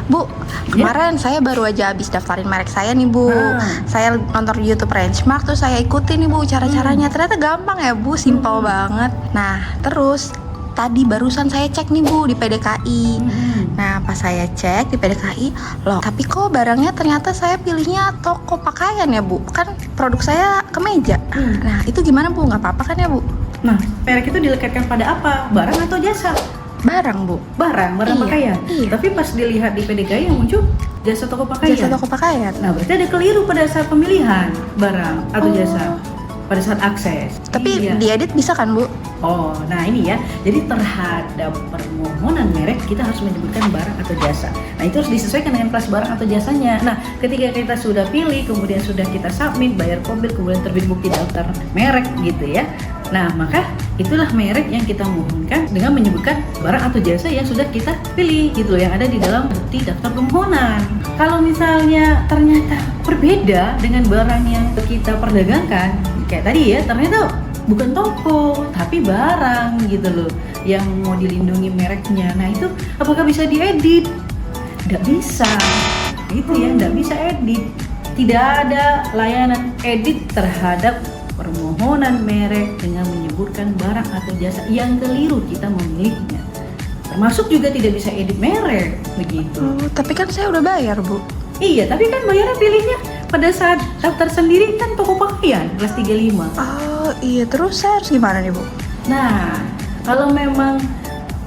Bu, kemarin saya baru aja habis daftarin merek saya nih Bu. Saya nonton di YouTube Rangemark, terus saya ikutin nih Bu cara-caranya. Ternyata gampang ya Bu, simpel banget. Nah, terus tadi barusan saya cek nih Bu di PDKI. Nah, pas saya cek di PDKI, loh, tapi kok barangnya ternyata saya pilihnya toko pakaian ya Bu. Kan produk saya kemeja. Nah, itu gimana Bu? Nggak apa-apa kan ya Bu? Nah, merek itu dilekatkan pada apa? Barang atau jasa? Barang Bu. Barang Iya, pakaian. iya. Tapi pas dilihat di PDKI yang muncul jasa toko pakaian. Jasa toko pakaian. Nah, berarti ada keliru pada saat pemilihan barang atau jasa. Pada saat akses. Tapi Iya. diedit bisa kan Bu? Oh, nah ini ya. Jadi terhadap permohonan merek kita harus menyebutkan barang atau jasa. Nah, itu harus disesuaikan dengan kelas barang atau jasanya. Nah, ketika kita sudah pilih, kemudian sudah kita submit, bayar kobit, kemudian terbit bukti daftar merek gitu ya. Nah, maka itulah merek yang kita mohonkan dengan menyebutkan barang atau jasa yang sudah kita pilih gitu, yang ada di dalam bukti daftar permohonan. Kalau misalnya ternyata berbeda dengan barang yang kita perdagangkan, kayak tadi ya, ternyata bukan toko tapi barang gitu loh yang mau dilindungi mereknya. Nah, itu apakah bisa diedit? Nggak bisa gitu ya, nggak bisa edit. Tidak ada layanan edit terhadap permohonan merek dengan menyebutkan barang atau jasa yang keliru kita memilihnya. Termasuk juga tidak bisa edit merek begitu. Tapi kan saya udah bayar Bu. Iya, tapi kan bayarnya pilihnya pada saat daftar sendiri kan toko pakaian kelas 35. Oh iya, terus saya harus gimana nih Bu? Nah, kalau memang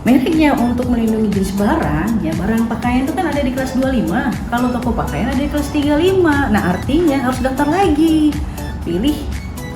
mereknya untuk melindungi jenis barang, ya barang pakaian itu kan ada di kelas 25. Kalau toko pakaian ada di kelas 35. Nah, artinya harus daftar lagi. Pilih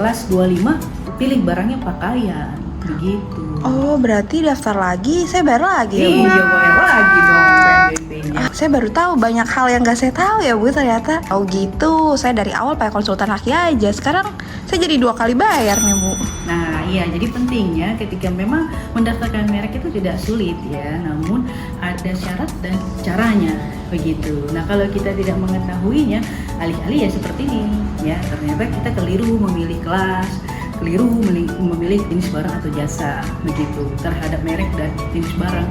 kelas 25, pilih barangnya pakaian. Begitu. Oh, berarti daftar lagi, saya bayar lagi ya Bu? Iya, bayar lagi dong PNBP-nya. Saya baru tahu banyak hal yang gak saya tahu ya Bu ternyata. Oh gitu, saya dari awal pakai konsultan laki aja. Sekarang saya jadi 2 kali bayar nih Bu. Nah, iya, jadi pentingnya ketika memang mendaftarkan merek itu tidak sulit ya, namun ada syarat dan caranya begitu. Nah, kalau kita tidak mengetahuinya, alih-alih ya seperti ini ya, ternyata kita keliru memilih kelas, keliru memilih jenis barang atau jasa begitu. Terhadap merek dan jenis barang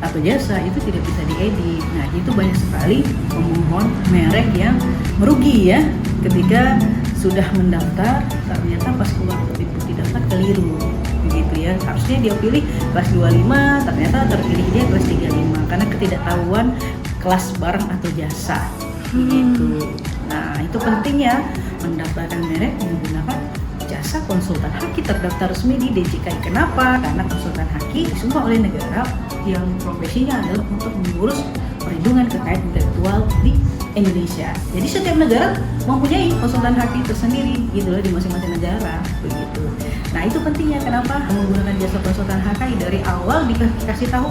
atau jasa itu tidak bisa diedit. Nah, itu banyak sekali pemohon merek yang merugi ya ketika sudah mendaftar ternyata pas keluar bukti daftar keliru begitu ya. Harusnya dia pilih kelas 25, ternyata terpilih dia kelas 35 karena ketidaktahuan kelas barang atau jasa begitu. Nah, itu pentingnya mendaftarkan merek menggunakan jasa konsultan haki terdaftar resmi di DJKI. Kenapa? Karena konsultan haki disumpah oleh negara yang profesinya adalah untuk mengurus perlindungan kekayaan intelektual di Indonesia. Jadi setiap negara mempunyai konsultan haki tersendiri gitu loh di masing-masing negara begitu. Nah, itu pentingnya kenapa menggunakan jasa konsultan haki dari awal dikasih tahu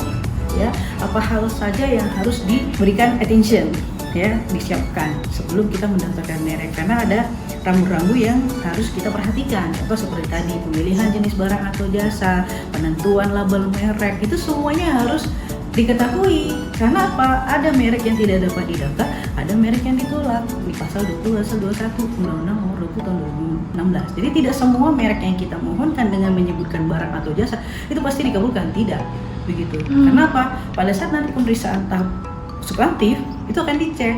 ya apa hal saja yang harus diberikan attention ya, disiapkan sebelum kita mendaftarkan merek karena ada rambu-rambu yang harus kita perhatikan. Contoh seperti tadi pemilihan jenis barang atau jasa, penentuan label merek, itu semuanya harus diketahui. Karena apa? Ada merek yang tidak dapat didaftar, ada merek yang ditolak di pasal 20 pasal 21 Undang-Undang Nomor 20 Tahun 2016. Jadi tidak semua merek yang kita mohonkan dengan menyebutkan barang atau jasa itu pasti dikabulkan, tidak begitu. Kenapa? Pada saat nanti pemeriksaan tahap substantif itu akan dicek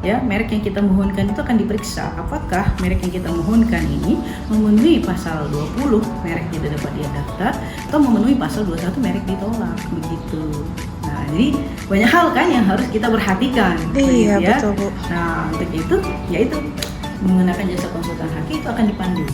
ya, merek yang kita mohonkan itu akan diperiksa apakah merek yang kita mohonkan ini memenuhi pasal 20 merek tidak dapat dia daftar atau memenuhi pasal 21 merek ditolak begitu. Nah, jadi banyak hal kan yang harus kita perhatikan. Iya, ya. betul Bu. Nah, untuk itu yaitu menggunakan jasa konsultan haki itu akan dipandu,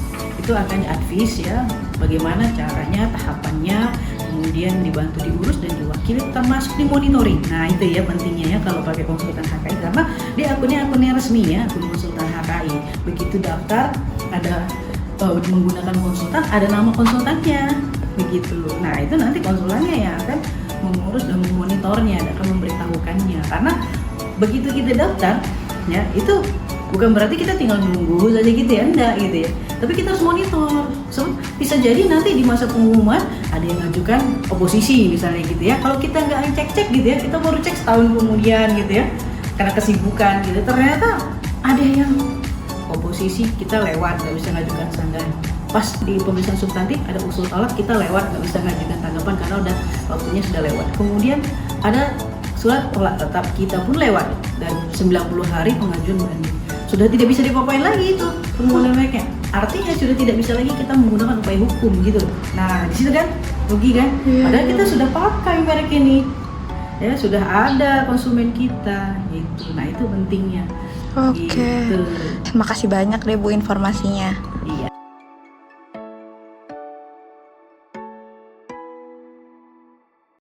itu akan diadvis ya bagaimana caranya, tahapannya, kemudian dibantu diurus dan diwakili termasuk dimonitoring. Nah, itu ya pentingnya ya kalau pakai konsultan HKI karena dia akunnya resmi ya, akun konsultan HKI. Begitu daftar ada menggunakan konsultan, ada nama konsultannya begitu. Nah, itu nanti konsultannya yang akan mengurus dan memonitornya, dan akan memberitahukannya. Karena begitu kita daftar ya, itu bukan berarti kita tinggal nunggu saja gitu ya, enggak gitu ya. Tapi kita harus monitor. So, bisa jadi nanti di masa pengumuman ada yang ngajukan oposisi misalnya gitu ya. Kalau kita nggak cek-cek gitu ya, kita baru cek setahun kemudian gitu ya, karena kesibukan gitu. Ternyata ada yang oposisi, kita lewat, nggak bisa ngajukan sanggahan. Pas di pemeriksaan substantif ada usul tolak, kita lewat, nggak bisa ngajukan tanggapan karena udah waktunya sudah lewat. Kemudian ada surat tolak tetap kita pun lewat dan 90 hari pengajuan banding. Sudah tidak bisa diapa-apain lagi itu permohonan mereknya. Artinya sudah tidak bisa lagi kita menggunakan upaya hukum gitu. Nah, di situ kan rugi kan? Padahal kita sudah pakai merek ini. Ya, sudah ada konsumen kita gitu. Nah, itu pentingnya. Oke. Gitu. Terima kasih banyak deh Bu informasinya. Iya.